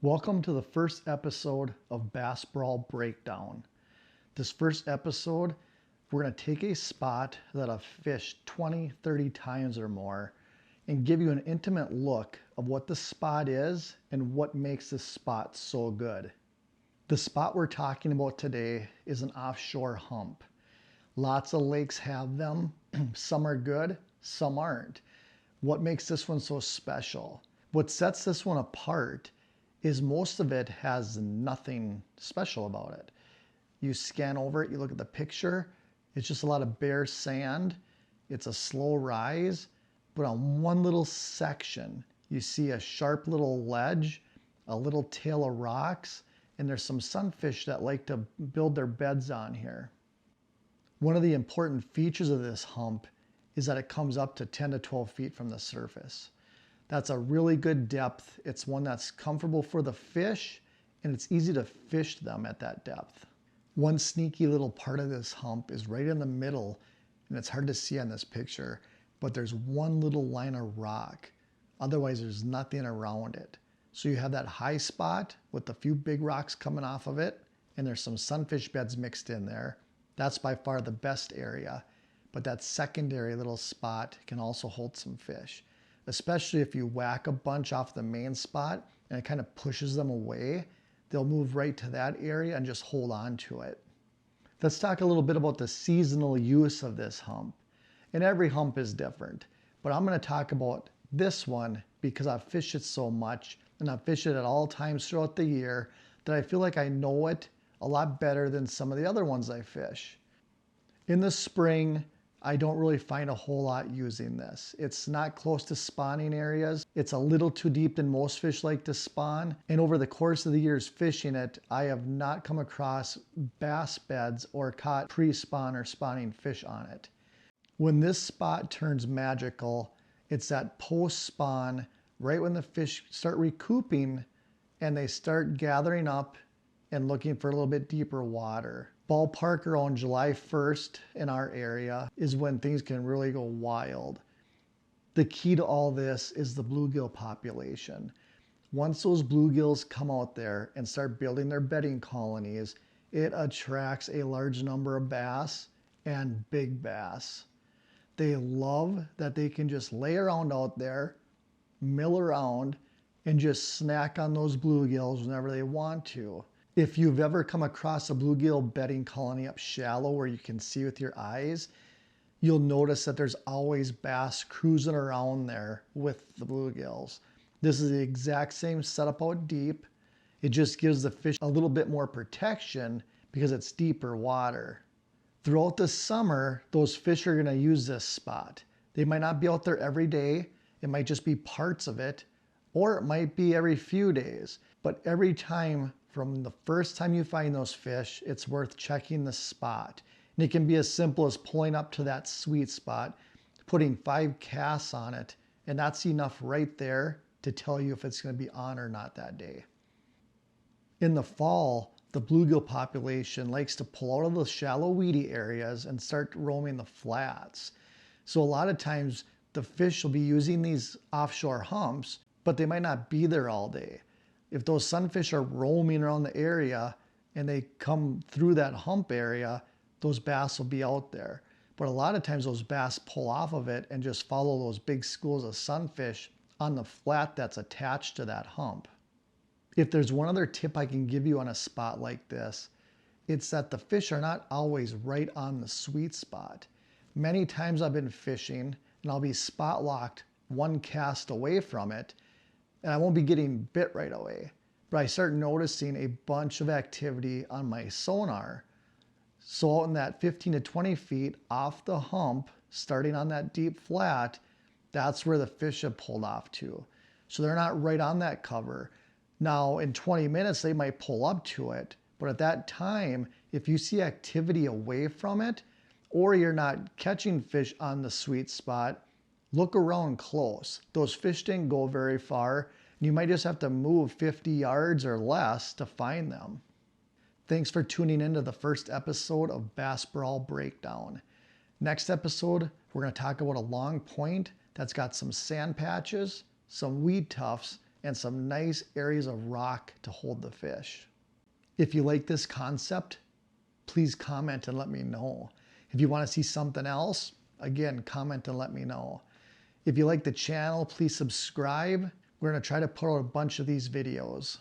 Welcome to the first episode of Bass Brawl Breakdown. This first episode, we're going to take a spot that I've fished 20, 30 times or more and give you an intimate look of what the spot is and what makes this spot so good. The spot we're talking about today is an offshore hump. Lots of lakes have them. Some are good, some aren't. What makes this one so special? What sets this one apart is most of it has nothing special about it. You scan over it, you look at the picture, it's just a lot of bare sand. It's a slow rise, but on one little section, you see a sharp little ledge, a little tail of rocks, and there's some sunfish that like to build their beds on here. One of the important features of this hump is that it comes up to 10 to 12 feet from the surface. That's a really good depth. It's one that's comfortable for the fish, and it's easy to fish them at that depth. One sneaky little part of this hump is right in the middle, and it's hard to see on this picture, but there's one little line of rock. Otherwise, there's nothing around it. So you have that high spot with a few big rocks coming off of it, and there's some sunfish beds mixed in there. That's by far the best area, but that secondary little spot can also hold some fish, especially if you whack a bunch off the main spot and it kind of pushes them away. They'll move right to that area and just hold on to it. Let's talk a little bit about the seasonal use of this hump. And every hump is different, but I'm going to talk about this one because I've fished it so much and I've fished it at all times throughout the year that I feel like I know it a lot better than some of the other ones I fish. In the spring, I don't really find a whole lot using this. It's not close to spawning areas. It's a little too deep than most fish like to spawn. And over the course of the years fishing it, I have not come across bass beds or caught pre-spawn or spawning fish on it. When this spot turns magical, it's that post-spawn, right when the fish start recouping and they start gathering up and looking for a little bit deeper water. Ballpark around July 1st in our area is when things can really go wild. The key to all this is the bluegill population. Once those bluegills come out there and start building their bedding colonies, it attracts a large number of bass and big bass. They love that they can just lay around out there, mill around, and just snack on those bluegills whenever they want to. If you've ever come across a bluegill bedding colony up shallow where you can see with your eyes, you'll notice that there's always bass cruising around there with the bluegills. This is the exact same setup out deep. It just gives the fish a little bit more protection because it's deeper water. Throughout the summer, those fish are going to use this spot. They might not be out there every day. It might just be parts of it, or it might be every few days. But every time, from the first time you find those fish, it's worth checking the spot. And it can be as simple as pulling up to that sweet spot, putting 5 casts on it, and that's enough right there to tell you if it's going to be on or not that day. In the fall, the bluegill population likes to pull out of the shallow weedy areas and start roaming the flats. So a lot of times the fish will be using these offshore humps, but they might not be there all day. If those sunfish are roaming around the area and they come through that hump area, those bass will be out there. But a lot of times those bass pull off of it and just follow those big schools of sunfish on the flat that's attached to that hump. If there's one other tip I can give you on a spot like this, it's that the fish are not always right on the sweet spot. Many times I've been fishing and I'll be spot locked 1 cast away from it, and I won't be getting bit right away. But I start noticing a bunch of activity on my sonar. So out in that 15 to 20 feet off the hump, starting on that deep flat, that's where the fish have pulled off to. So they're not right on that cover. Now in 20 minutes, they might pull up to it. But at that time, if you see activity away from it, or you're not catching fish on the sweet spot, look around close. Those fish didn't go very far. You might just have to move 50 yards or less to find them. Thanks for tuning into the first episode of Bass Brawl Breakdown. Next episode, we're going to talk about a long point that's got some sand patches, some weed tufts, and some nice areas of rock to hold the fish. If you like this concept, please comment and let me know. If you want to see something else, again, comment and let me know. If you like the channel, please subscribe. We're going to try to put out a bunch of these videos.